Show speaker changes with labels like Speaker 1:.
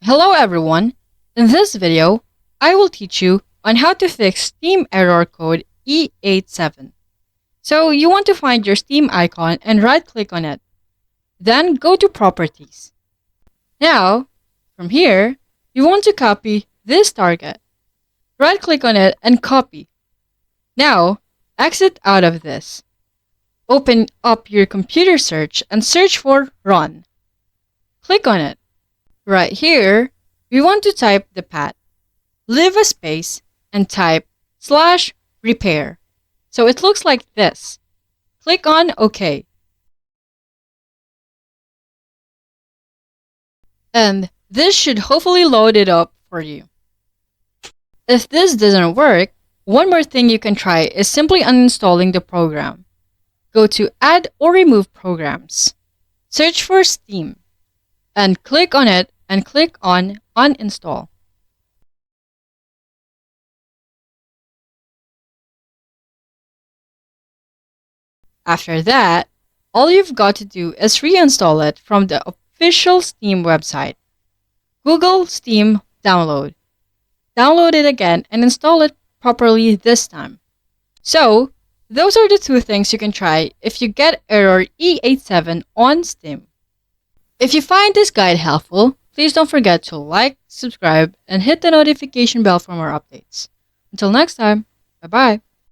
Speaker 1: Hello everyone! In this video, I will teach you on how to fix Steam error code E87. So you want to find your Steam icon and right-click on it. Then go to Properties. Now, from here, you want to copy this target. Right-click on it and copy. Now, exit out of this. Open up your computer search and search for Run. Click on it. Right here, we want to type the path. Leave a space and type /repair. So it looks like this. Click on OK. And this should hopefully load it up for you. If this doesn't work, one more thing you can try is simply uninstalling the program. Go to Add or Remove Programs. Search for Steam. And click on it and click on Uninstall. After that, all you've got to do is reinstall it from the official Steam website. Google Steam Download. Download it again and install it properly this time. So, those are the two things you can try if you get error E87 on Steam. If you find this guide helpful, please don't forget to like, subscribe, and hit the notification bell for more updates. Until next time, bye-bye.